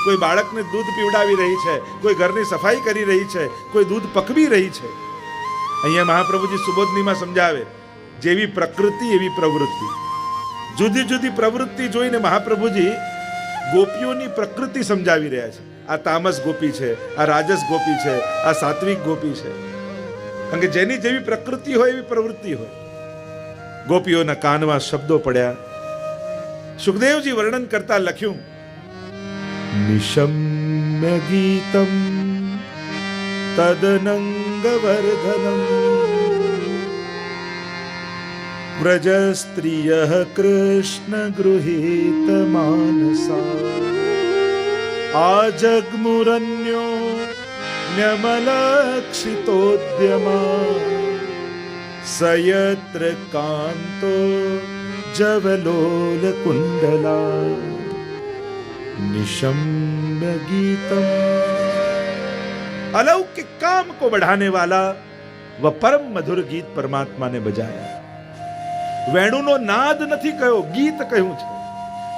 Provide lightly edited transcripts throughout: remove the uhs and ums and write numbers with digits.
કોઈ બાળકને દૂધ પીવડાવી રહી છે, કોઈ ઘરની સફાઈ કરી રહી છે, કોઈ દૂધ પકવી રહી છે. અહીંયા મહાપ્રભુજી સુબોધનીમાં સમજાવે, જેવી પ્રકૃતિ એવી પ્રવૃત્તિ. જુદી જુદી પ્રવૃત્તિ જોઈને મહાપ્રભુજી ગોપીઓની પ્રકૃતિ સમજાવી રહ્યા છે. આ તામસ ગોપી છે, આ રાજસ ગોપી છે, આ સાત્વિક ગોપી છે. કારણ કે જેની જેવી પ્રકૃતિ હોય એવી પ્રવૃત્તિ હોય. ગોપીઓના કાનમાં શબ્દો પડ્યા. સુખદેવજી વર્ણન કરતા લખ્યું, નિશમ્ય ગીતમ તદનંગ વર્ધનમ વ્રજ સ્ત્રિયઃ કૃષ્ણ ગૃહીત માનસા આજગ્મુરન્યો ન્યમલક્ષિતોદ્યમા સયત્ર કાંતો जवलोल कुंडला निशम्य गीतम. अलौकिक काम को बढ़ाने वाला वह परम मधुर गीत परमात्मा ने बजाया. વેણુનો નાદ નથી કહ્યો, ગીત કહ્યું છે.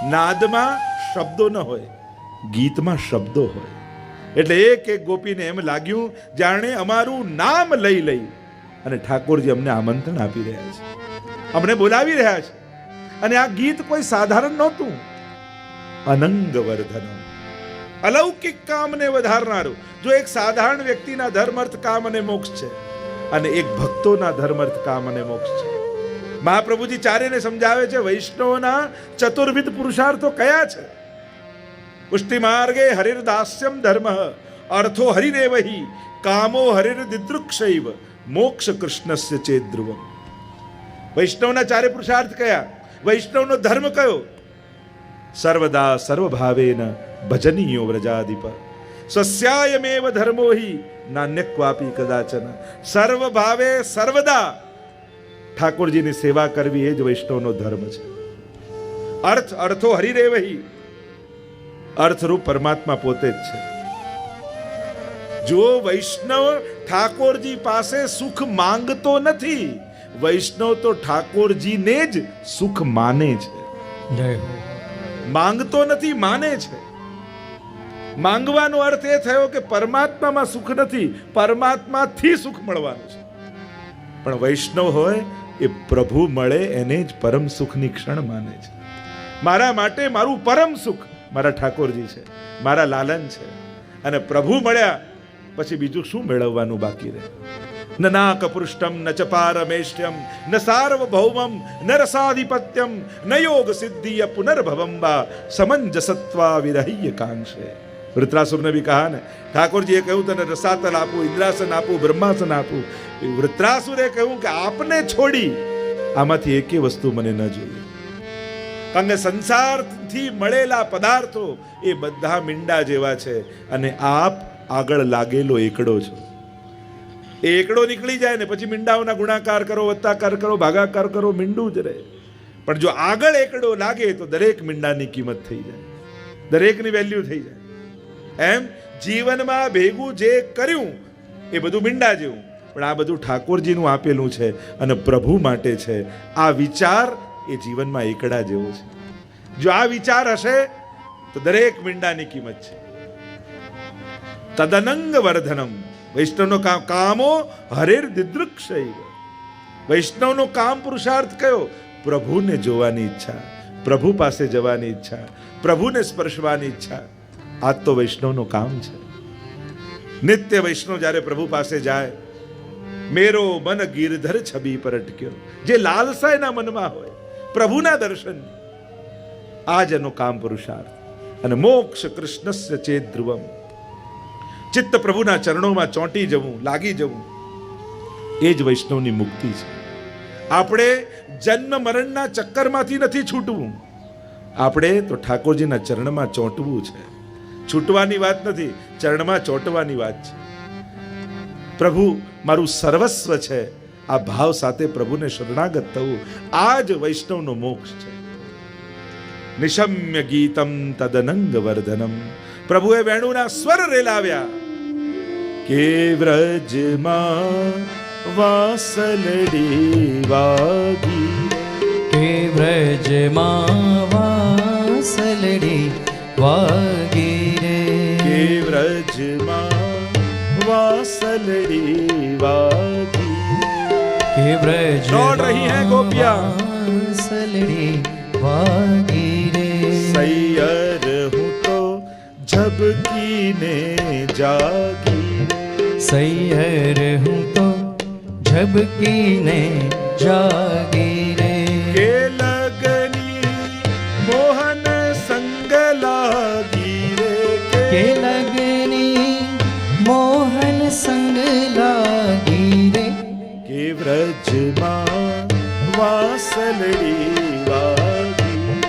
નાદમાં શબ્દો ન હોય, ગીતમાં શબ્દો હોય. એટલે એક એક ગોપીને એમ લાગ્યું જાણે અમારું નામ લઈ લઈ અને ઠાકોરજી અમને આમંત્રણ આપી રહ્યા છે, અમને બોલાવી રહ્યા છે. અને આ ગીત કોઈ સાધારણ નહોતું. અનંગ વર્ધનમ, અલૌકિક કામને વધારનારું. જો એક સાધારણ વ્યક્તિના ધર્મ અર્થ કામ અને મોક્ષ છે, અને એક ભક્તોના ધર્મ અર્થ કામ અને મોક્ષ છે. મહાપ્રભુજી ચારેને સમજાવે છે વૈષ્ણવના ચતુર્વિધ પુરુષાર્થો કયા છે. પુષ્ટિ માર્ગે હરિર્દાસ્યમ ધર્મ અર્થો હરિરેવહી કામો હરિર્દિદૃક્ષૈવ મોક્ષ કૃષ્ણસ્ય ચેદ્ધ્રુવમ. વૈષ્ણવના ચારે પુરુષાર્થ કયા? વૈષ્ણવનો ધર્મ કયો? સર્વદા સર્વભાવેન ભજનીયો વ્રજાધિપ સ્વસ્યાયમેવ ધર્મો હિ નાન્યક્વાપી કદાચન. સર્વભાવે સર્વદા ઠાકોરજીની સેવા કરવી એ જ વૈષ્ણવનો ધર્મ છે. અર્થ અર્થો હરિરેવહી, અર્થરૂપ પરમાત્મા પોતે જ છે. જો વૈષ્ણવ ઠાકોરજી પાસે સુખ માંગતો નથી, વૈષ્ણવ તો ઠાકોરજીને જ સુખ માને છે. માંગતો નથી, માને છે. માંગવાનો અર્થ એ થયો કે પરમાત્મામાં સુખ નથી, પરમાત્માથી સુખ મળવાનું છે. પણ વૈષ્ણવ હોય એ પ્રભુ મળે એને જ પરમ સુખની ક્ષણ માને છે. મારા માટે મારું પરમ સુખ મારા ઠાકોરજી છે, મારા લાલન છે. અને પ્રભુ મળ્યા પછી બીજું શું મેળવવાનું બાકી રહે? ન નાકપૃષ્ટમ ન ચ પારમેષ્ટ્યમ ન સાર્વભૌમમ ન રસાધિપત્યમ ન યોગ સિદ્ધિ પુનર્ભવમ વા સમંજસત્વા વિરહ્ય કાંક્ષે. વૃત્રાસુરને બી કહા ને, ઠાકોરજીએ કહ્યું તને રસાતલ આપું, ઇન્દ્રાસન આપું, બ્રહ્માસન આપું. વૃત્રાસુરે કહ્યું કે આપને છોડી આમાંથી એકે વસ્તુ મને ન જોઈએ. કારણ કે સંસારથી મળેલા પદાર્થો એ બધા મીંડા જેવા છે, અને આપ આગળ લાગેલો એકડો છો. એ એકડો નીકળી જાય ને પછી મીંડાઓના ગુણાકાર કરો, વત્તાકાર કરો, ભાગાકાર કરો, મીંડું જ રહે. પણ જો આગળ એકડો લાગે તો દરેક મીંડાની કિંમત થઈ જાય, દરેકની વેલ્યુ થઈ જાય. એમ જીવનમાં ભેગું જે કર્યું એ બધું મીંડા જેવું, પણ આ બધું ઠાકોરજીનું આપેલું છે અને પ્રભુ માટે છે. આ વિચાર એ જીવનમાં એકડા જેવો છે. જો આ વિચાર હશે તો દરેક મીંડાની કિંમત છે. તદનંગ વર્ધનમ, વૈષ્ણવનો કામો હરિર્દિદૃક્ષૈવ. વૈષ્ણવનો કામ પુરુષાર્થ કયો? પ્રભુને જોવાની ઈચ્છા, પ્રભુ પાસે જવાની ઈચ્છા, પ્રભુને સ્પર્શવાની ઈચ્છા. આ તો વૈષ્ણવનું કામ છે. નિત્ય વૈષ્ણવ જ્યારે પ્રભુ પાસે જાય, મેરો મન ગિરધર છબી પર અટક્યો, જે લાલસા એના મનમાં હોય પ્રભુના દર્શન, આ જ એનો કામ પુરુષાર્થ. અને મોક્ષ કૃષ્ણસ્ય ચેત ધ્રુવમ, ચિત્ત પ્રભુના ચરણોમાં ચોંટી જવું, લાગી જવું, એ જ વૈષ્ણવની મુક્તિ છે. આપણે જન્મ મરણના ચક્કરમાંથી નથી છૂટવું, આપણે તો ઠાકોરજીના ચરણમાં ચોંટવું છે. છૂટવાની વાત નથી, ચરણમાં ચોંટવાની વાત છે. પ્રભુ મારું સર્વસ્વ છે, આ ભાવ સાથે પ્રભુને શરણાગત થવું, આ જ વૈષ્ણવનો મોક્ષ છે. નિશમ્ય ગીતમ તદનંગ વર્ધનમ. પ્રભુએ વેણુના સ્વર રેલાવ્યા કે વ્રજમાં વાસલડી વાગી, કે વ્રજમાં વાસલડી વાગી રે. વ્રજમાં વાસલડી વાગી કે વ્રજ દોડ રહી હૈ ગોપિયા વાસલડી વાગી રે સૈયર હું તો ઝબકીને જાગી સૈયર હું તો ઝબકીને જાગી રે કે લગની મોહન સંગ લાગી રે કે લગની મોહન સંગ લાગી રે કે વ્રજમાં વાસલડી વાગી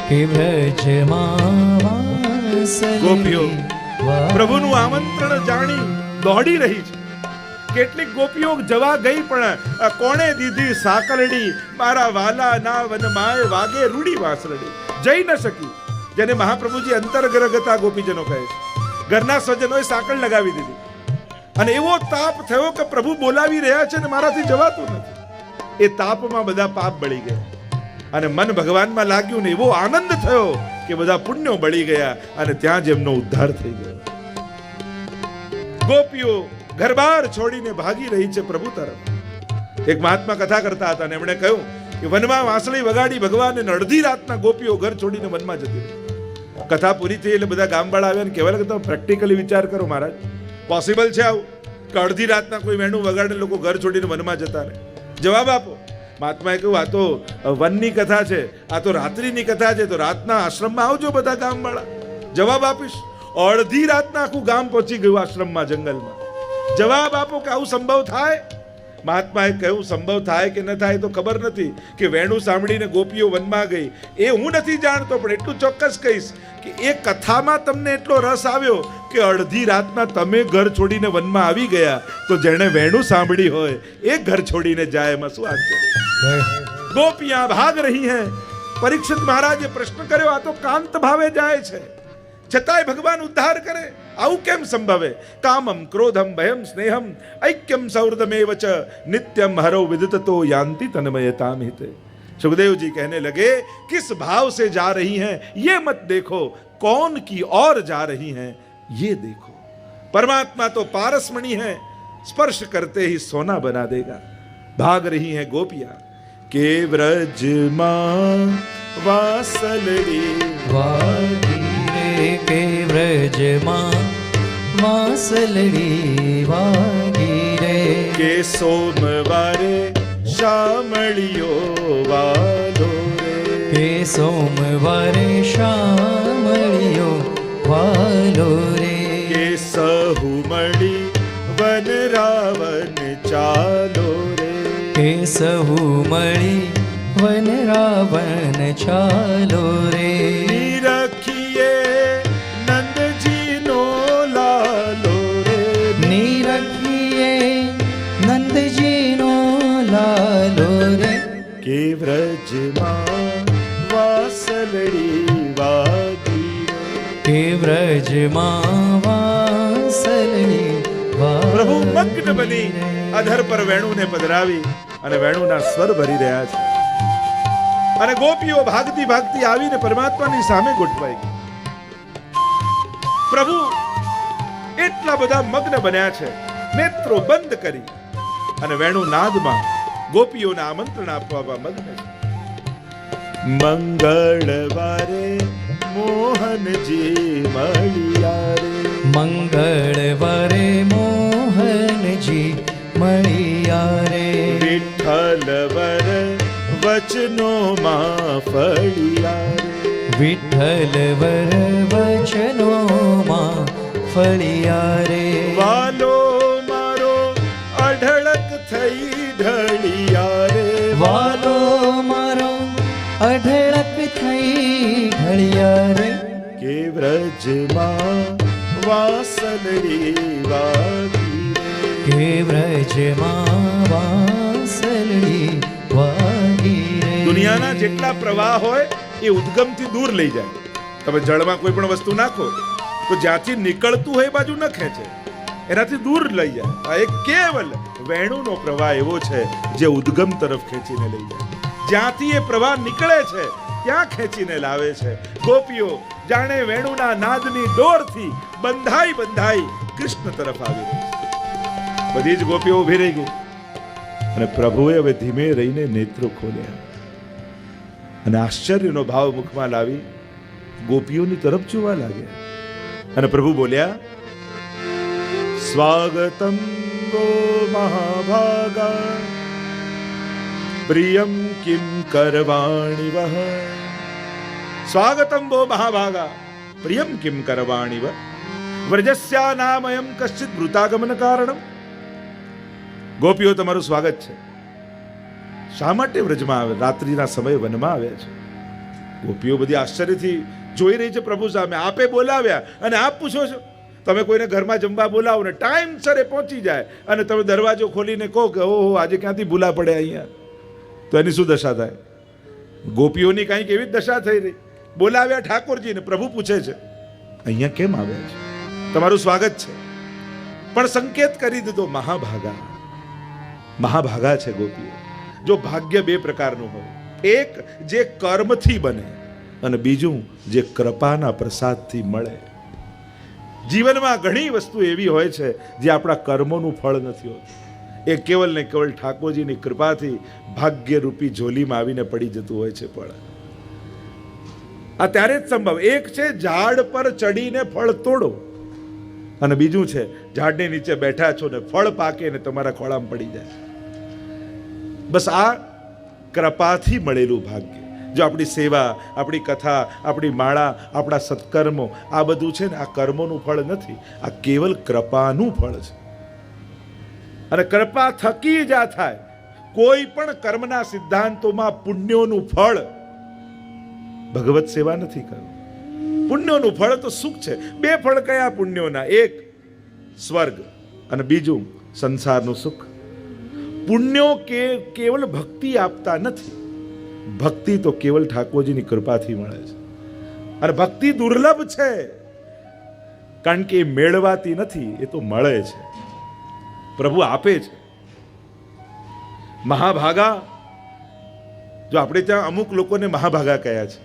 કે વ્રજમાં વાસલડી ગોપીઓ વાગી પ્રભુનું આમંત્રણ જાણી દોડી રહી છે. કેટલીક ગોપીઓ જવા ગઈ પણ કોણે દીધી સાકરડી મારા વાલા ના વનમાય વાગે રૂડી વાસરડી જઈ ન શકી. જેને મહાપ્રભુજી અંતર્ગ્રહતા ગોપીજનો કહે છે. ઘરના સ્વજનોએ સાકળ લગાવી દીધી અને એવો તાપ થયો કે પ્રભુ બોલાવી રહ્યા છે ને મારાથી જવાતું નથી. એ તાપમાં બધા પાપ બળી ગયા અને મન ભગવાનમાં લાગ્યું ને એવો આનંદ થયો કે બધા પુણ્યો બળી ગયા અને ત્યાં જ એમનો ઉદ્ધાર થઈ ગયો. ગોપીઓ ઘરબાર છોડીને ભાગી રહી છે પ્રભુ તરફ. એક મહાત્મા કથા કરતા હતા અને એમણે કહ્યું કે વનમાં વાંસળી વગાડી ભગવાન અને અડધી રાતના ગોપીઓ ઘર છોડીને વનમાં જતી રહી. કથા પૂરી થઈ એટલે બધા ગામવાળા આવ્યા ને કહેવા કે તમે પ્રેક્ટિકલી વિચાર કરો મહારાજ, પોસિબલ છે આવું કે અડધી રાતના કોઈ વેણું વગાડે લોકો ઘર છોડીને વનમાં જતા રહે? જવાબ આપો. મહાત્માએ કહ્યું આ તો વનની કથા છે, આ તો રાત્રિની કથા છે, તો રાતના આશ્રમમાં આવજો બધા ગામવાળા. જવાબ આપીશ. અડધી રાતના આખું ગામ પહોંચી ગયું આશ્રમમાં, જંગલમાં. જવાબ આપો કે આવું સંભવ થાય? મહાત્માએ કહ્યું સંભવ થાય કે ન થાય તો ખબર નથી, કે વેણું સાંભળીને ગોપીઓ વનમાં ગઈ એ હું નથી જાણતો, પણ એટલું ચોક્કસ કહીશ કે એ કથામાં તમને એટલો રસ આવ્યો કે અડધી રાતના તમે ઘર છોડીને વનમાં આવી ગયા, તો જેણે વેણું સાંભળી હોય એ ઘર છોડીને જાય, એમાં શું આશ્ચર્ય? ગોપિયાં ભાગ રહી હૈ. પરીક્ષિત મહારાજે પ્રશ્ન કર્યો, આ તો કાંત ભાવે જાય છે છતાંય ભગવાન ઉદ્ધાર કરે, આવું કેમ સંભવે? કામમ ક્રોધમ ભયમ સ્નેહમ ऐक्यम सौहृदमेव च नित्यम हरो विदिततो यान्ति तन्मयताम हिते. सुखदेव जी कहने लगे किस भाव से जा रही हैं ये मत देखो, कौन की ओर जा रही हैं ये देखो. परमात्मा तो पारसमणि है, स्पर्श करते ही सोना बना देगा. भाग रही हैं गोपियां के व्रज मां वासलड़ी વાગી રે કે વ્રજમાં વાસલડી વાગી રે કે સોમવારે શામળિયો વાલો રે કે સોમવારે શામળિયો વાલો રે કે સહુ મળી વન રાવણ ચાલો રે કે સહુ મળી વન રાવણ ચાલો રે નિરખીએ નંદજીનો લાલો રે નિરખીએ નંદજીનો લાલો રે કે વ્રજમાં વાસલડી વાગી કે વ્રજમાં વાસલડી વાગી પ્રભુ મગ્ન બની અધર પર વેણુને પધરાવી અને વેણુના સ્વર ભરી રહ્યા છે. અને ગોપીઓ ભાગતી ભાગતી આવીને પરમાત્માની સામે ગોઠવાઈ ગઈ. પ્રભુ એટલા બધા મગ્ન બન્યા છે, નેત્રો બંધ કરી અને વેણુ નાદમાં ગોપીઓને આમંત્રણ આપવા મગ્ન છે. મંગળવારે મોહનજી મળ્યા રે મંગળવારે મોહનજી મળ્યા રે વિઠ્ઠલ વર વચનોમાં ફળ્યા રે વિઠ્ઠલ વર વચનોમાં ફળ્યા રે વાલો મારો અઢળક થઈ ઢળિયા રે વાલો મારો અઢળક થઈ ઢળિયા રે કે વ્રજમાં વાસલડી વાગી રે કે વ્રજમાં વાસલડી વાગી રે દુનિયાના જેટલા પ્રવાહ હોય એ ઉદ્ગમથી દૂર લઈ જાય. તમે જળમાં કોઈ પણ વસ્તુ નાખો તો જ્યાંથી નીકળતું હોય એ બાજુ ન ખેંચે, એનાથી દૂર લઈ જાય. આ એક કેવલ વેણુનો પ્રવાહ એવો છે જે ઉદ્ગમ તરફ ખેંચીને લઈ જાય. જ્યાંથી એ પ્રવાહ નીકળે છે ત્યાં ખેંચીને લાવે છે. ગોપીઓ જાણે વેણુના નાદની દોરથી બંધાઈ બંધાઈ કૃષ્ણ તરફ આવી રહી છે. બધી જ ગોપીઓ ઊભી રહી ગઈ અને પ્રભુએ હવે ધીમે રહીને નેત્રો ખોલ્યા અને આશ્ચર્યનો ભાવ મુખમાં લાવી ગોપીઓની તરફ જોવા લાગ્યા અને પ્રભુ બોલ્યા, સ્વાગતમ ગો મહાભાગા પ્રિયમ કિમ કરવાણી વહ. સ્વાગતમ ગો મહાભાગા પ્રિયમ કિમ કરવાણી વહ. વ્રજસ્યા નામયમ કશ્ચિત વૃતાગમન કારણમ. ગોપીઓ તમારું સ્વાગત છે. શા માટે વ્રજમાં આવે, રાત્રિના સમયે વનમાં આવ્યા છે? ગોપીઓ બધી આશ્ચર્યથી જોઈ રહી છે પ્રભુ સામે. આપે બોલાવ્યા અને આપ પૂછો છો? તમે કોઈને ઘરમાં જમવા બોલાવો ને ટાઈમસર એ પહોંચી જાય અને તમે દરવાજો ખોલીને કહો કે ઓહો આજે ક્યાંથી ભૂલા પડે અહીંયા, તો એની શું દશા થાય? ગોપીઓની કંઈક એવી જ દશા થઈ રહી. બોલાવ્યા ઠાકોરજીને, પ્રભુ પૂછે છે અહીંયા કેમ આવ્યા છે? તમારું સ્વાગત છે, પણ સંકેત કરી દીધો મહાભાગા. મહાભાગા છે ગોપીઓ. જો ભાગ્ય બે પ્રકારનું હોય, એક જે કર્મથી બને અને બીજું જે કૃપાના પ્રસાદથી મળે. જીવનમાં ઘણી વસ્તુ એવી હોય છે જે આપણા કર્મોનું ફળ નથી હોતું. એ કેવલ ને કેવલ ઠાકોરજીની કૃપાથી ભાગ્યરૂપી ઝોલીમાં આવીને પડી જતું હોય છે ફળ. આ ત્યારે જ સંભવ. એક છે ઝાડ પર ચડીને ફળ તોડો અને બીજું છે ઝાડની નીચે બેઠા છો ને ફળ પાકે ને તમારા ખોળામાં પડી જાય. બસ આ કૃપાથી મળેલું ભાગ્ય. જો આપણી સેવા, આપણી કથા, આપણી માળા, આપણા સત્કર્મો, આ બધું છે ને આ કર્મોનું ફળ નથી, આ કેવલ કૃપાનું ફળ છે. અને કૃપા થકી જ આ થાય. કોઈ પણ કર્મના સિદ્ધાંતોમાં પુણ્યોનું ફળ ભગવત સેવા નથી કરવું. પુણ્યોનું ફળ તો સુખ છે. બે ફળ કયા પુણ્યોના? એક સ્વર્ગ અને બીજું સંસારનું સુખ. પુણ્યો કેવલ ભક્તિ આપતા નથી. ભક્તિ તો કેવલ ઠાકોરજીની કૃપાથી મળે છે. અને ભક્તિ દુર્લભ છે, કારણ કે એ મેળવાતી નથી, એ તો મળે છે, પ્રભુ આપે છે. મહાભાગા, જો આપણે ત્યાં અમુક લોકોને મહાભાગા કહ્યા છે,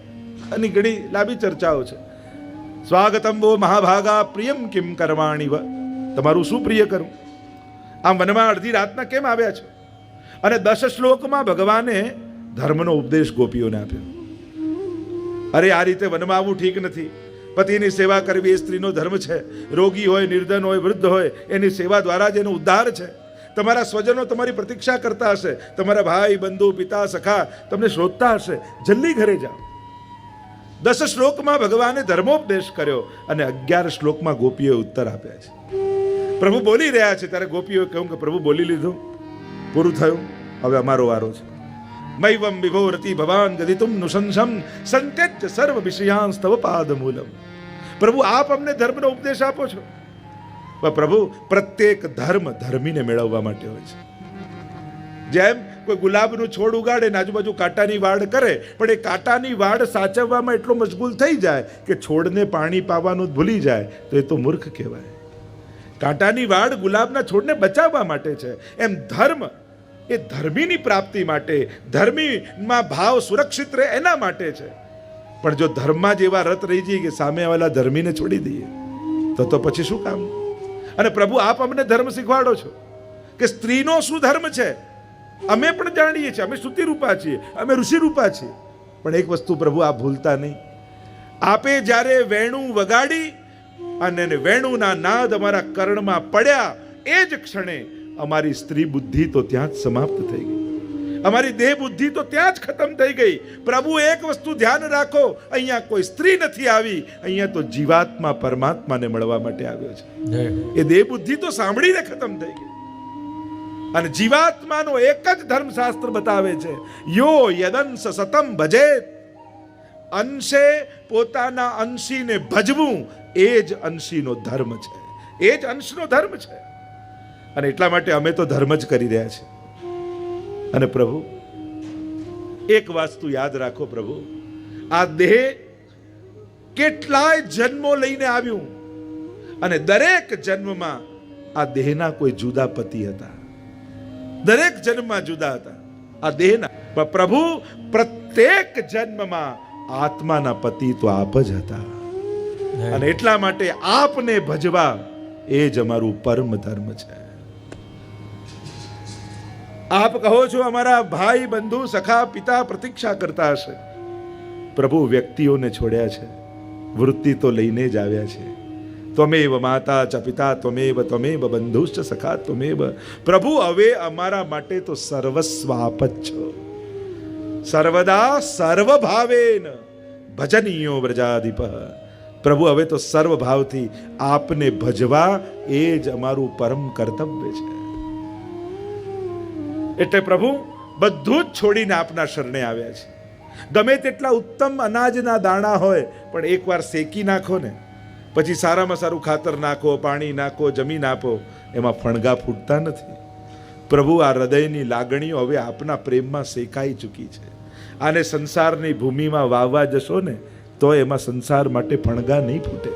અને ઘણી લાંબી ચર્ચાઓ છે. સ્વાગતમ વો મહાભાગા પ્રિયમ કિમ કરવાણી વ. તમારું શું પ્રિય કરું? આમ વનમાં અડધી રાતના કેમ આવ્યા છો? અને 10 શ્લોકમાં ભગવાને ધર્મનો ઉપદેશ ગોપીઓને આપ્યો. અરે આ રીતે વનમાં આવવું ઠીક નથી. પતિની સેવા કરવી એ સ્ત્રીનો ધર્મ છે. રોગી હોય, નિર્ધન હોય, વૃદ્ધ હોય, એની સેવા દ્વારા જ એનો ઉદ્ધાર છે. તમારા સ્વજનો તમારી પ્રતીક્ષા કરતા હશે, તમારા ભાઈ, બંધુ, પિતા, સખા તમને શોધતા હશે. જલ્દી ઘરે જાઓ. 10 શ્લોકમાં ભગવાને ધર્મોપદેશ કર્યો અને 11 શ્લોકમાં ગોપીઓએ ઉત્તર આપ્યા છે. પ્રભુ બોલી રહ્યા છે ત્યારે ગોપીઓએ કહ્યું કે પ્રભુ બોલી લીધું, પૂરું થયું, હવે અમારો વારો છે. મૈવમ વિભોરતિ ભવાન ગદિતુમ નુશંસમ સંત્યજ્ય સર્વ વિષયાંસ્તવ પાદમૂલમ. પ્રભુ આપ અમને ધર્મનો ઉપદેશ આપો છો. પ્રભુ પ્રત્યેક ધર્મ ધર્મીને મેળવવા માટે હોય છે. જેમ કોઈ ગુલાબનું છોડ ઉગાડે ને આજુબાજુ કાંટાની વાડ કરે, પણ એ કાંટાની વાડ સાચવવામાં એટલો મશગુલ થઈ જાય કે છોડને પાણી પાવાનું ભૂલી જાય, તો એ તો મૂર્ખ કહેવાય. કાંટાની વાડ ગુલાબના છોડને બચાવવા માટે છે. એમ ધર્મ એ ધર્મીની પ્રાપ્તિ માટે, ધર્મીમાં ભાવ સુરક્ષિત રહે એના માટે છે. પણ જો ધર્મમાં જ એવા રત રહી જઈએ કે સામે આવેલા ધર્મીને છોડી દઈએ તો પછી શું કામ? અને પ્રભુ આપ અમને ધર્મ શીખવાડો છો કે સ્ત્રીનો શું ધર્મ છે. અમે પણ જાણીએ છીએ, અમે શ્રુતિ રૂપા છીએ, અમે ઋષિ રૂપા છીએ, પણ એક વસ્તુ પ્રભુ આપ ભૂલતા નહીં. આપે જ્યારે વેણું વગાડી અને વેણુના નાદ અમારા કર્ણમાં પડ્યા, એ જ ક્ષણે અમારી સ્ત્રી બુદ્ધિ તો ત્યાં જ સમાપ્ત થઈ ગઈ, અમારી દેહ બુદ્ધિ તો ત્યાં જ ખતમ થઈ ગઈ. પ્રભુ એક વસ્તુ ધ્યાન રાખો, અહીંયા કોઈ સ્ત્રી નથી આવી, અહીંયા તો જીવાત્મા પરમાત્માને મળવા માટે આવ્યો છે. એ દેહ બુદ્ધિ તો સાંભળીને ખતમ થઈ ગઈ. અને જીવાત્માનો એક જ ધર્મશાસ્ત્ર બતાવે છે, યો યદંશ સતમ ભજેત. અંશે પોતાના અંશીને ભજવું એ જ અંશીનો ધર્મ છે, એ જ અંશનો ધર્મ છે. અને એટલા માટે અમે તો ધર્મ જ કરી રહ્યા છીએ. અને પ્રભુ એક વસ્તુ યાદ રાખો, પ્રભુ આ દેહ કેટલાય જન્મો લઈને આવ્યું અને દરેક જન્મમાં આ દેહના કોઈ જુદા પતિ હતા, દરેક જન્મમાં જુદા હતા આ દેહના. પણ પ્રભુ પ્રત્યેક જન્મમાં આત્માના પતિ તો આપ જ હતા, અને એટલા માટે આપને ભજવા એ જ અમારું પરમ ધર્મ છે. આપ કહો છો અમારા ભાઈ બંધુ સખા પિતા પ્રતીક્ષા કરતા હશે. પ્રભુ વ્યક્તિઓને છોડ્યા છે, વૃત્તિ તો લઈને જ આવ્યા છે. ત્વમેવ માતા ચ પિતા ત્વમેવ ત્વમેવ બંધુશ્ચ સખા ત્વમેવ. પ્રભુ હવે અમારા માટે તો સર્વસ્વ આપ જ છો. સર્વદા સર્વભાવેન ભજનીયો વ્રજાધિપ. પ્રભુ હવે તો સર્વભાવથી આપને ભજવા એ જ અમારું પરમ કર્તવ્ય છે. એટલે પ્રભુ બધું જ છોડીને આપના શરણે આવ્યા છે. ગમે તેટલા ઉત્તમ અનાજના દાણા હોય, પણ એકવાર શેકી નાખો ને, પછી સારામાં સારું ખાતર નાખો, પાણી નાખો, જમીન આપો, એમાં ફણગા ફૂટતા નથી. પ્રભુ આ હૃદયની લાગણીઓ હવે આપના પ્રેમમાં શેકાઈ ચૂકી છે. આને સંસારની ભૂમિમાં વાવવા જશો ને તો એમાં સંસાર માટે ફણગા નહીં ફૂટે.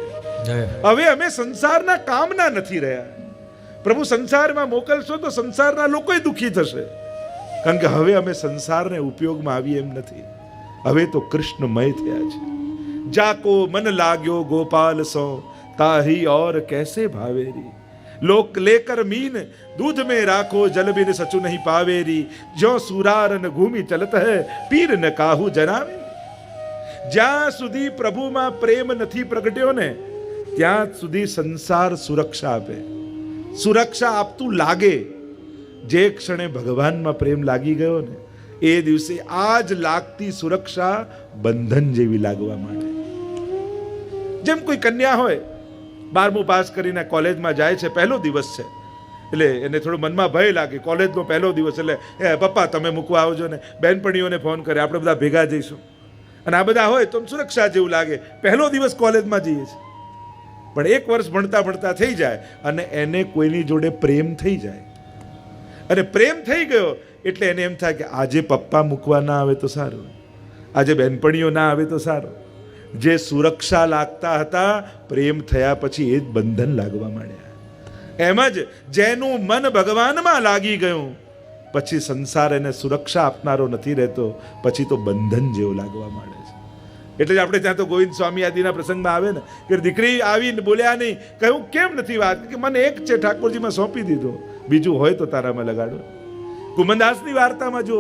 હવે અમે સંસારના કામના નથી રહ્યા. પ્રભુ સંસારમાં મોકલશો તો સંસારના લોકોય દુઃખી થશે, કારણ કે હવે અમે સંસારને ઉપયોગમાં આવીએ એમ નથી. હવે તો કૃષ્ણમય થયા છે. જાકો મન લાગ્યો ગોપાલ સો તાહી और कैसे भावेरी. लोक लेकर मीन दूध में राखो जल बिन सचु नहीं पावेरी. जो सुरार न घूमी चलत है पीर न काहू जनावे. જ્યાં સુધી પ્રભુમાં પ્રેમ નથી પ્રગટ્યો ને ત્યાં સુધી સંસાર સુરક્ષા આપે, સુરક્ષા આપતું લાગે. જે ક્ષણે ભગવાનમાં પ્રેમ લાગી ગયો ને એ દિવસે આ જ લાગતી સુરક્ષા બંધન જેવી લાગવા માંડે. જેમ કોઈ કન્યા હોય, 12મું પાસ કરીને કોલેજમાં જાય છે, પહેલો દિવસ છે એટલે એને થોડું મનમાં ભય લાગે. કોલેજનો પહેલો દિવસ એટલે પપ્પા તમે મૂકવા આવજો ને, બહેનપણીઓને ફોન કરે આપણે બધા ભેગા જઈશું, અને આ બધા હોય તો સુરક્ષા જેવું લાગે. પહેલો દિવસ કોલેજમાં જઈએ છીએ, પણ 1 વર્ષ ભણતા ભણતા થઈ જાય અને એને કોઈની જોડે પ્રેમ થઈ જાય, અને પ્રેમ થઈ ગયો એટલે એને એમ થાય કે આજે પપ્પા મૂકવા ના આવે તો સારું, આજે બહેનપણીઓ ના આવે તો સારું. જે સુરક્ષા લાગતા હતા પ્રેમ થયા પછી એ જ બંધન લાગવા માંડ્યા. એમ જ જેનું મન ભગવાનમાં લાગી ગયું પછી સંસાર એને સુરક્ષા આપનારો નથી રહેતો, પછી તો બંધન જેવો લાગવા માંડે છે. એટલે જ આપણે ત્યાં તો ગોવિંદ સ્વામી આદિના પ્રસંગમાં આવે ને કે દીકરી આવીને બોલ્યા નહીં, કહ્યું કેમ નથી વાત, કે મને એક છે ઠાકોરજીમાં સોંપી દીધો, બીજું હોય તો તારામાં લગાડો. કુમનદાસની વાર્તામાં જો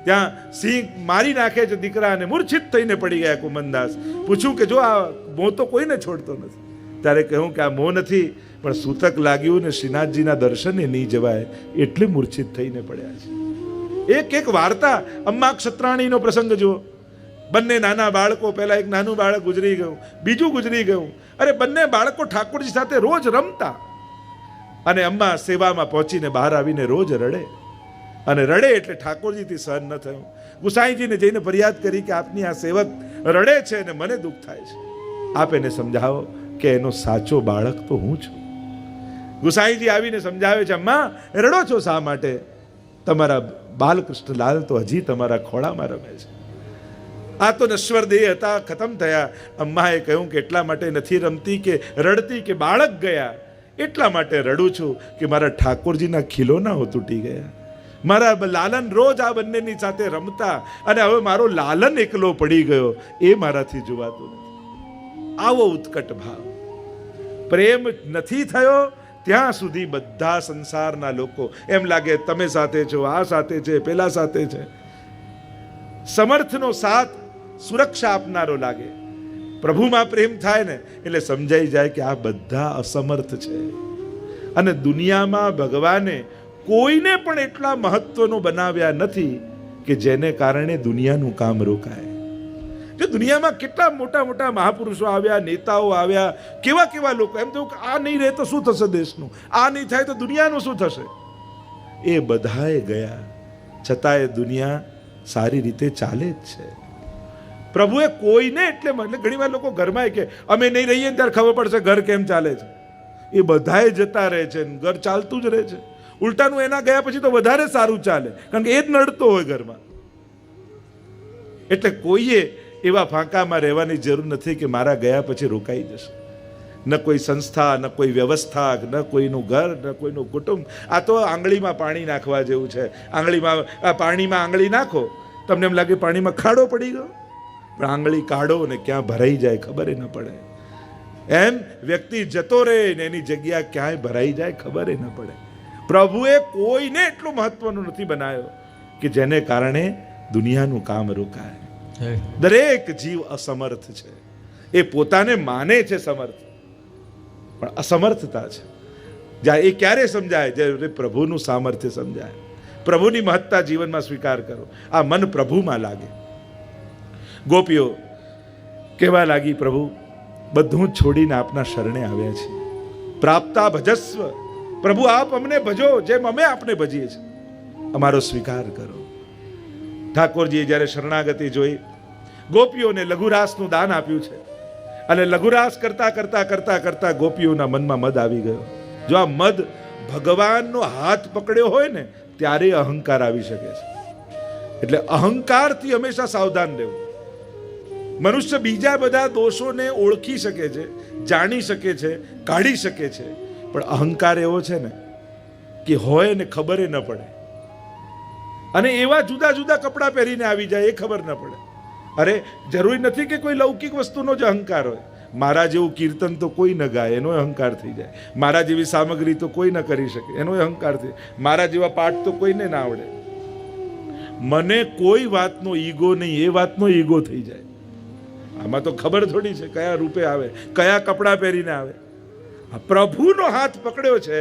ત્યાં સિંહ મારી નાખે છે દીકરાને, મૂર્છિત થઈને પડી ગયા કુમનદાસ. પૂછ્યું કે જો આ મોં તો કોઈને છોડતો નથી. ત્યારે કહ્યું કે આ મોં નથી, પણ સૂતક લાગ્યું ને શ્રીનાથજીના દર્શને નહીં જવાય એટલે મૂર્છિત થઈને પડ્યા છે. એક એક વાર્તા. અમ્મા ક્ષત્રાણીનો પ્રસંગ જુઓ. બંને નાના બાળકો, પહેલા એક નાનું બાળક ગુજરી ગયું, બીજું ગુજરી ગયું. અરે બંને બાળકો ઠાકોરજી સાથે રોજ રમતા, અને અમ્મા સેવામાં પહોંચીને બહાર આવીને રોજ રડે, અને રડે એટલે ઠાકોરજીથી સહન ન થયું. ગુસાઈજીને જઈને ફરિયાદ કરી કે આપની આ સેવક રડે છે અને મને દુઃખ થાય છે, આપ એને સમજાવો કે એનો સાચો બાળક તો હું છું. ગુસાઈજી આવીને સમજાવે છે, અમ્મા રડો છો શા માટે? તમારા બાલકૃષ્ણલાલ તો હજી તમારા ખોળામાં રમે છે. આ તો નશ્વર દેહ હતા, ખતમ થયા. અમ્માએ કહ્યું કે એટલા માટે નથી રમતી કે રડતી કે બાળક ગયા, એટલા માટે રડું છું કે મારા ઠાકોરજીના ખીલોનાઓ તૂટી ગયા. મારા લાલન રોજ આ બંનેની સાથે રમતા, અને હવે મારો લાલન એકલો પડી ગયો, એ મારાથી જોવાતું નથી. આવો ઉત્કટ ભાવ. પ્રેમ નથી થયો ત્યાં સુધી બધા સંસારના લોકો એમ લાગે તમે સાથે છો, આ સાથે છે, પેલા સાથે છે. સમર્થનો સાથ સુરક્ષા આપનારો લાગે. પ્રભુમાં પ્રેમ થાય ને એટલે સમજાઈ જાય કે આ બધા અસમર્થ છે, અને દુનિયામાં ભગવાને કોઈને પણ એટલા મહત્વનો બનાવ્યા નથી કે જેને કારણે દુનિયાનું કામ રોકાય. જો દુનિયામાં કેટલા મોટા મોટા મહાપુરુષો આવ્યા, નેતાઓ આવ્યા, કેવા કેવા લોકો. એમ તો આ નહીં રહે તો શું થશે દેશનું, આ નહીં થાય તો દુનિયાનું શું થશે? એ બધાએ ગયા, છતાંય દુનિયા સારી રીતે ચાલે જ છે. પ્રભુએ કોઈને એટલે ઘણી વાર લોકો ઘરમાં કે અમે નહીં રહીએ ત્યારે ખબર પડશે ઘર કેમ ચાલે છે. એ બધાએ જતા રહે છે, ઘર ચાલતું જ રહે છે. ઉલટાનું એના ગયા પછી તો વધારે સારું ચાલે, કારણ કે એ જ નડતો હોય ઘરમાં. એટલે કોઈએ એવા ફાંકામાં રહેવાની જરૂર નથી કે મારા ગયા પછી રોકાઈ જશે. ન કોઈ સંસ્થા, ન કોઈ વ્યવસ્થા, ન કોઈનું ઘર, ન કોઈનું કુટુંબ. આ તો આંગળીમાં પાણી નાખવા જેવું છે. આંગળીમાં પાણીમાં આંગળી નાખો, તમને એમ લાગે પાણીમાં ખાડો પડી ગયો, પણ આંગળી કાઢો ને ક્યાં ભરાઈ જાય ખબર ન પડે. એમ વ્યક્તિ જતો રહે ને એની જગ્યા ક્યાંય ભરાઈ જાય ખબર ન પડે. પ્રભુએ કોઈને એટલું મહત્વનું નથી બનાવ્યો કે જેને કારણે દુનિયાનું કામ રોકાય. દરેક જીવ અસમર્થ છે. એ પોતાને માને છે સમર્થ, પણ અસમર્થતા છે. જ્યાં એ ક્યારે સમજાય? જ્યારે પ્રભુનું સામર્થ્ય સમજાય, પ્રભુની મહત્તા જીવનમાં સ્વીકાર કરો, આ મન પ્રભુમાં લાગે. ગોપીઓ કહેવા લાગી, પ્રભુ બધું છોડીને આપના શરણે આવ્યા છે. પ્રાપ્તા ભજસ્વ, પ્રભુ આપ અમને ભજો જેમ અમે આપને ભજીએ છીએ, અમારો સ્વીકાર કરો. ઠાકોરજીએ જ્યારે શરણાગતિ જોઈ, ગોપીઓને લઘુરાસનું દાન આપ્યું છે, અને લઘુરાસ કરતા કરતા કરતા કરતા ગોપીઓના મનમાં મદ આવી ગયો. જો આ મદ ભગવાનનો હાથ પકડ્યો હોય ને ત્યારે અહંકાર આવી શકે છે. એટલે અહંકારથી હંમેશા સાવધાન રહેવું. મનુષ્ય બીજા બધા દોષોને ઓળખી શકે છે, જાણી શકે છે, કાઢી શકે છે, પણ અહંકાર એવો છે ને કે હોય ને ખબર ન પડે, અને એવા જુદા જુદા કપડાં પહેરીને આવી જાય એ ખબર ન પડે. અરે જરૂરી નથી કે કોઈ લૌકિક વસ્તુનો જ અહંકાર હોય. મારા જેવું કીર્તન તો કોઈ ન ગાય, એનો અહંકાર થઈ જાય. મારા જેવી સામગ્રી તો કોઈ ન કરી શકે, એનો અહંકાર થઈ જાય. મારા જેવા પાઠ તો કોઈને ના આવડે. મને કોઈ વાતનો ઈગો નહીં, એ વાતનો ઈગો થઈ જાય. આમાં તો ખબર થોડી છે કયા રૂપે આવે, કયા કપડાં પહેરીને આવે. પ્રભુનો હાથ પકડ્યો છે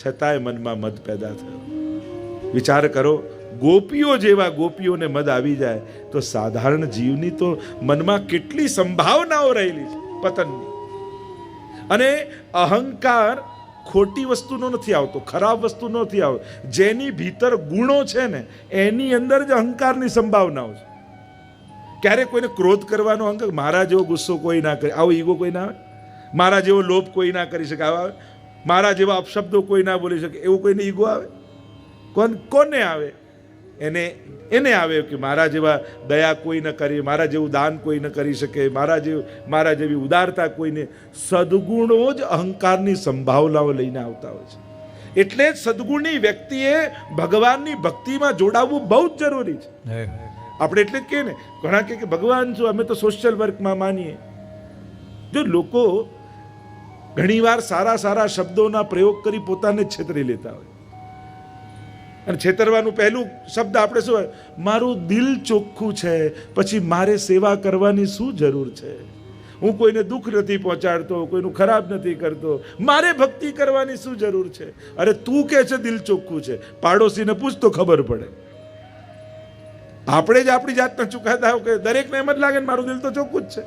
છતાંય મનમાં મદ પેદા થયો. વિચાર કરો, ગોપીઓ જેવા ગોપીઓને મદ આવી જાય તો સાધારણ જીવની તો મનમાં કેટલી સંભાવનાઓ રહેલી છે પતનની. અને અહંકાર ખોટી વસ્તુનો નથી આવતો, ખરાબ વસ્તુનો નથી આવતો. જેની ભીતર ગુણો છે ને એની અંદર જ અહંકારની સંભાવનાઓ છે. ક્યારે કોઈને ક્રોધ કરવાનો અહંકાર, મારા જેવો ગુસ્સો કોઈ ના કરે, આવો ઈગો કોઈ ના આવે. મારા જેવો લોભ કોઈ ના કરી શકે, આવા મારા જેવા અપશબ્દો કોઈ ના બોલી શકે, એવું કોઈને ઈગો આવે? કોને આવે? એને આવે કે મારા જેવા દયા કોઈ ન કરે, મારા જેવું દાન કોઈ ન કરી શકે, મારા જેવી ઉદારતા કોઈને. સદગુણો જ અહંકારની સંભાવનાઓ લઈને આવતા હોય છે. એટલે જ સદગુણની વ્યક્તિએ ભગવાનની ભક્તિમાં જોડાવવું બહુ જ જરૂરી છે. આપણે એટલે જ કહીએ ને, ઘણા કે ભગવાન શું, અમે તો સોશિયલ વર્કમાં માનીએ. જો લોકો ઘણીવાર સારા સારા શબ્દોના પ્રયોગ કરી પોતાને જ છેતરી લેતા હોય. અને છેતરવાનું પહેલું શબ્દ આપણે શું હોય? મારું દિલ ચોખ્ખું છે, પછી મારે સેવા કરવાની શું જરૂર છે? હું કોઈને દુઃખ નથી પહોંચાડતો, કોઈનું ખરાબ નથી કરતો, મારે ભક્તિ કરવાની શું જરૂર છે? અરે તું કે છે દિલ ચોખ્ખું છે, પાડોશીને પૂછ તો ખબર પડે. આપણે જ આપણી જાતને ચૂકાતા કે દરેકને એમ જ લાગે ને મારું દિલ તો ચોખ્ખું જ છે.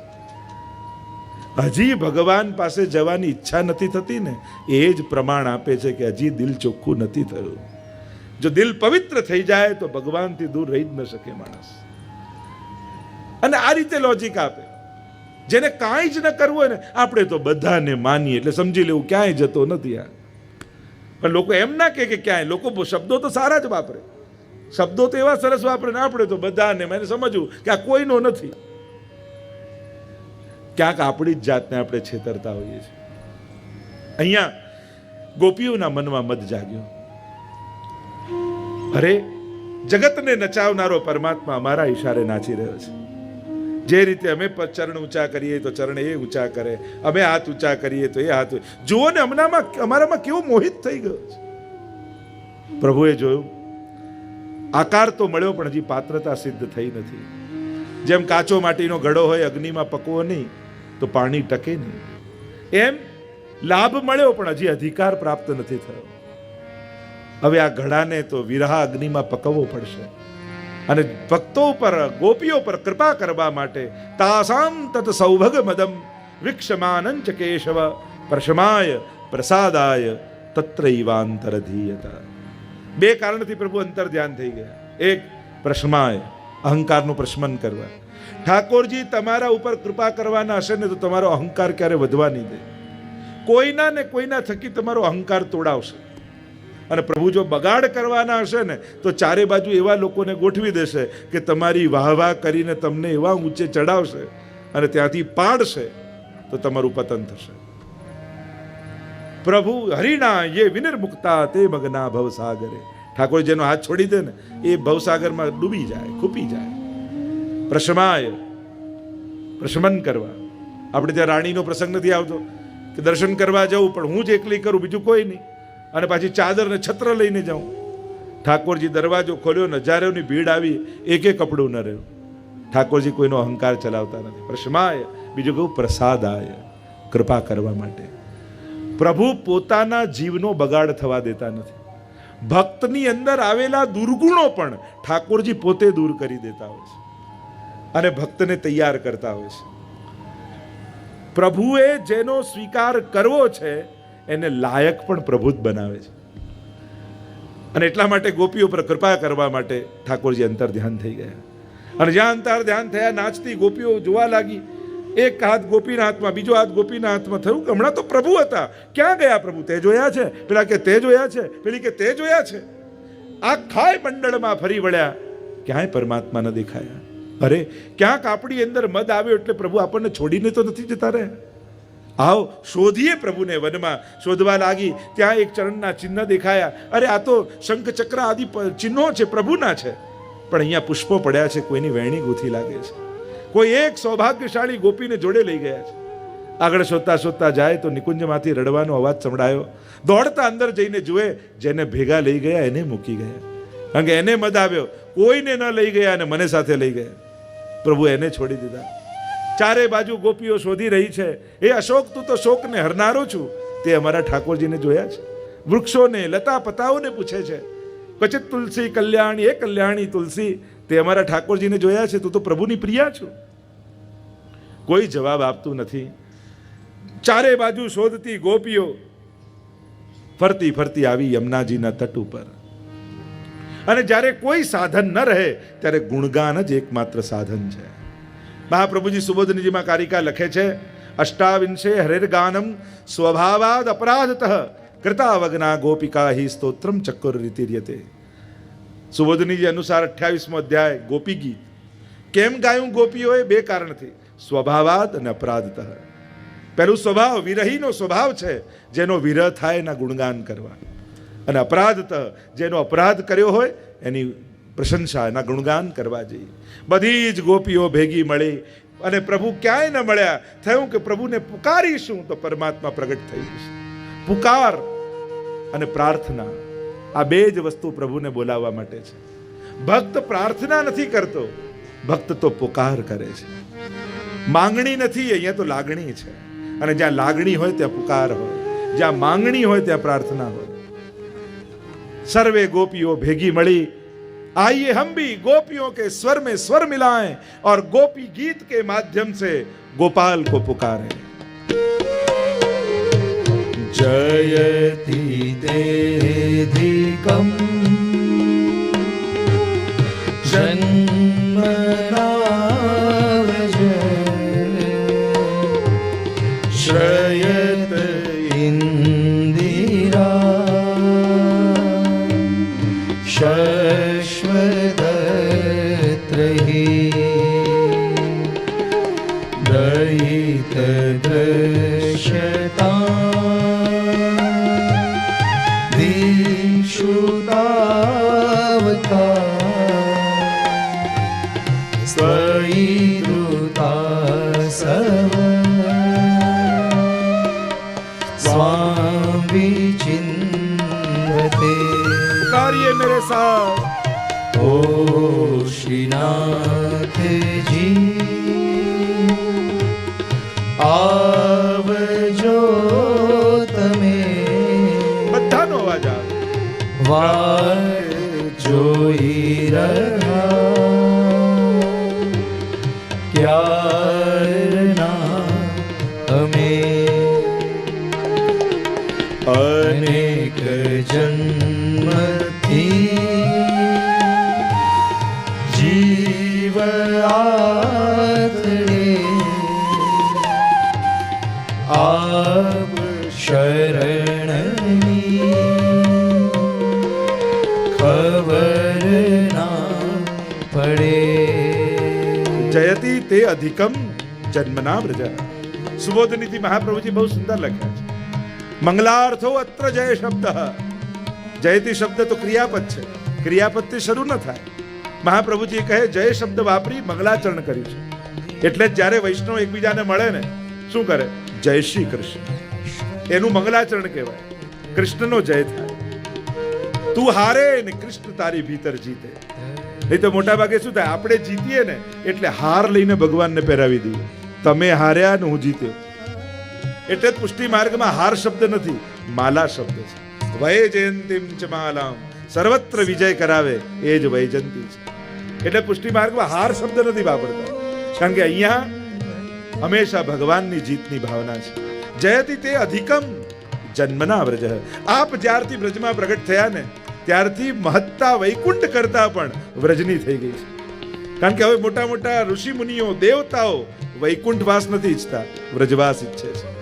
હજી ભગવાન પાસે જવાની ઈચ્છા નથી થતી ને એ જ પ્રમાણ આપે છે કે હજી દિલ ચોખ્ખું નથી થયું. જો દિલ પવિત્ર થઈ જાય તો ભગવાનથી દૂર રહી જ ન શકે માણસ. અને આ રીતે લોજિક આપે. જેને કાંઈ જ ન કરવું હોય ને, આપણે તો બધાને માનીએ એટલે સમજી લેવું ક્યાંય જતો નથી. આ પણ લોકો એમ ના કે ક્યાંય, લોકો શબ્દો તો સારા જ વાપરે, શબ્દો તો એવા સરસ વાપરે ને આપણે તો બધાને મને સમજવું કે આ કોઈનો નથી. ક્યાંક આપણી જ જાતને આપણે છેતરતા હોઈએ છીએ. અહીંયા ગોપીઓના મનમાં મદ જાગ્યો. અરે જગતને નચાવનારો પરમાત્મા અમારા ઈશારે નાચી રહ્યો છે. જે રીતે અમે ચરણ ઊંચા કરીએ તો ચરણ એ ઊંચા કરે, અમે હાથ ઊંચા કરીએ તો એ હાથ. જુઓ ને અમારામાં કેવો મોહિત થઈ ગયો છે. પ્રભુએ જોયું, આકાર તો મળ્યો પણ હજી પાત્રતા સિદ્ધ થઈ નથી. જેમ કાચો માટીનો ઘડો હોય, અગ્નિમાં પકવો નહીં તો પાણી ટકે નહીં, એમ લાભ મળ્યો પણ હજી અધિકાર પ્રાપ્ત નથી થયો. હવે આ ઘડાને તો વિરહા અગ્નિમાં પકવવો પડશે. અને ભક્તો પર, ગોપીઓ પર કૃપા કરવા માટે તાસામ તત સૌભગ મદમ વિક્ષમાનંચ કેશવ પ્રશમાય પ્રસાદાય તત્રૈવાંતરધીયતા. બે કારણથી પ્રભુ અંતર ધ્યાન થઈ ગયા. એક, પ્રશમાય, અહંકારનું પ્રશમન કરવા. ઠાકોરજી તમારા ઉપર કૃપા કરવાના હશે ને તો તમારો અહંકાર ક્યારે વધવા નહીં દે. કોઈના ને કોઈના થકી તમારો અહંકાર તોડાવશે. અને પ્રભુ જો બગાડ કરવાના હશે ને તો ચારે બાજુ એવા લોકોને ગોઠવી દેશે કે તમારી વાહવાહ કરીને તમને એવા ઊંચે ચડાવશે અને ત્યાંથી પાડશે તો તમારું પતન થશે. પ્રભુ હરિના યે વિનિર્મુક્તા તે મગના ભવસાગરે. ઠાકોર જેનો હાથ છોડી દે ને એ ભવસાગરમાં ડૂબી જાય, ખૂપી જાય. પ્રશમાય, પ્રશમન કરવા. આપણે ત્યાં રાણીનો પ્રસંગ નથી આવતો કે દર્શન કરવા જવું પણ હું જ એકલી કરું, બીજું કોઈ નહીં, અને પાછી ચાદર ને છત્ર લઈને જાઉં. ઠાકોરજી દરવાજો ખોલ્યો, નજારોની ભીડ આવી, એકે કપડું ન રહ્યું. ઠાકોરજી કોઈનો અહંકાર ચલાવતા નથી. પ્રશમાય, બીજું કહું પ્રસાદાય, કૃપા કરવા માટે. પ્રભુ પોતાના જીવનો બગાડ થવા દેતા નથી. ભક્તની અંદર આવેલા દુર્ગુણો પણ ઠાકોરજી પોતે દૂર કરી દેતા હોય છે અને ભક્તને તૈયાર કરતા હોય છે. પ્રભુએ જેનો સ્વીકાર કરવો છે એને લાયક પણ પ્રભુ જ બનાવે છે. અને એટલા માટે ગોપીઓ પર કૃપા કરવા માટે ઠાકોરજી અંતર ધ્યાન થઈ ગયા. અને જ્યાં અંતર ધ્યાન થયા, નાચતી ગોપીઓ જોવા લાગી. એક હાથ ગોપીના હાથમાં, બીજો હાથ ગોપીના હાથમાં. થયું કે હમણાં તો પ્રભુ હતા, ક્યાં ગયા પ્રભુ? તે જોયા છે, પેલા કે તે જોયા છે, પેલી કે તે જોયા છે. આખાય મંડળમાં ફરી વળ્યા, ક્યાંય પરમાત્મા ન દેખાયા. અરે, ક્યાંક આપણી અંદર મદ આવ્યો એટલે પ્રભુ આપણને છોડીને તો નથી જતા રહ્યા. આવો શોધીએ પ્રભુને. વનમાં શોધવા લાગી, ત્યાં એક ચરણના ચિહ્ન દેખાયા. અરે, આ તો શંખ ચક્ર આદિ ચિહ્નો છે, પ્રભુના છે. પણ અહીંયા પુષ્પો પડ્યા છે, કોઈની વેણી ગૂંથી લાગે છે. કોઈ એક સૌભાગ્યશાળી ગોપીને જોડે લઈ ગયા છે. આગળ શોધતા શોધતા જાય તો નિકુંજમાંથી રડવાનો અવાજ સંભળાયો. દોડતા અંદર જઈને જુએ, જેને ભેગા લઈ ગયા એને મૂકી ગયા. કારણ કે એને મદ આવ્યો, કોઈને ન લઈ ગયા અને મને સાથે લઈ ગયા. પ્રભુ એને છોડી દીધા. ચારે બાજુ ગોપીઓ શોધી રહી છે. એ અશોક, તું તો શોકને હરનારો છું. તે અમારા ઠાકોરજીને જોયા છે. વૃક્ષોને, લતા પતાઓને પૂછે છે. ક્વચિત તુલસી કલ્યાણી, એ કલ્યાણી તુલસી, તે અમારા ઠાકોરજીને જોયા છે. તું તો પ્રભુની પ્રિયા છું. કોઈ જવાબ આપતું નથી. ચારે બાજુ શોધતી ગોપીઓ ફરતી ફરતી આવી યમુનાજીના તટ ઉપર. અને જ્યારે કોઈ સાધન ન રહે ત્યારે ગુણગાન જ એકમાત્ર સાધન છે. મહાપ્રભુજી સુબોધનીજીમાં કારિકા લખે છે, અષ્ટાવિંશે હરેર્ગાનમ સ્વભાવાદ અપરાધતઃ કૃતાવગના ગોપિકા હિ સ્તોત્રમ ચક્કર રીતિર્યતે. સુબોધનીજી અનુસાર 28મો અધ્યાય ગોપી ગીત. કેમ ગાયું ગોપીઓએ? બે કારણથી. સ્વભાવાદ અને અપરાધતઃ. પહેલું સ્વભાવ, વિરહીનો સ્વભાવ છે, જેનો વિરહ થાય એના ગુણગાન કરવા. અને અપરાધતઃ, જેનો અપરાધ કર્યો હોય એની પ્રશંસા, એના ગુણગાન કરવા જોઈએ. બધી જ ગોપીઓ ભેગી મળી અને પ્રભુ ક્યાંય ન મળ્યા. થયું કે પ્રભુને પુકારીશું તો પરમાત્મા પ્રગટ થઈ જશે. પુકાર અને પ્રાર્થના, આ બે જ વસ્તુ પ્રભુને બોલાવવા માટે છે. ભક્ત પ્રાર્થના નથી કરતો, ભક્ત તો પુકાર કરે છે. માંગણી નથી, અહીંયા તો લાગણી છે. અને જ્યાં લાગણી હોય ત્યાં પુકાર હોય, જ્યાં માંગણી હોય ત્યાં પ્રાર્થના હોય. सर्वे गोपियों भेगी मड़ी, आइए हम भी गोपियों के स्वर में स्वर मिलाएं और गोपी गीत के माध्यम से गोपाल को पुकारें. जयति तेधिकम् जन्मनाव्रज श्रयत इंदिरा शश्वदत्रहि दयित दृश्यता पुकारिए मेरे साथ. ओ श्रीनाथ जी आवजो तमे. બધાનો અવાજ આવે. વાટ જોઈ રહ્યા ક્યારના અમે અનેક જન્મથી જીવ આતરે આપ શરણની ખબર ના પડે. જયતિ તે અધિકમ જન્મના વ્રજ. સુબોધનીથી મહાપ્રભુજી બહુ સુંદર લખ્યા છે. મંગલાર્થો અત્ર જય શબ્દ. જયતિ શબ્દ તો ક્રિયાપદ છે, ક્રિયાપદથી શરૂ ન થાય. મહાપ્રભુજી કહે જય શબ્દ વાપરી મંગલાચરણ કર્યું છે. એટલે જ જ્યારે વૈષ્ણવ એકબીજાને મળે ને શું કરે? જય શ્રી કૃષ્ણ, એનું મંગલાચરણ કહેવાય. કૃષ્ણનો જય થાય. તું હારે ને કૃષ્ણ તારી ભીતર જીતે. નહીં તો મોટા ભાગે શું થાય? આપણે જીતીએ ને એટલે હાર લઈને ભગવાનને પહેરાવી દઈએ. તમે હાર્યા ને હું જીત્યો. એટલે જ પુષ્ટિ માર્ગમાં હાર શબ્દ નથી, માલા શબ્દ છે. વય જયંતીમ ચ માલામ, સર્વત્ર વિજય કરાવે એ જ વૈજયંતી છે. એટલે પુષ્ટિ માર્ગમાં હાર શબ્દ નથી વાપરતા, કારણ કે અહીંયા હંમેશા ભગવાનની જીતની ભાવના છે. જયતિ તે અધિકમ જન્મના વ્રજ. આપ જ્યારથી વ્રજમાં પ્રગટ થયા ને ત્યારથી મહત્તા વૈકુંઠ કરતા પણ વ્રજની થઈ ગઈ છે. કારણ કે હવે મોટા મોટા ઋષિ મુનિઓ દેવતાઓ વૈકુંઠવાસ નથી ઈચ્છતા, વ્રજવાસ ઈચ્છે છે.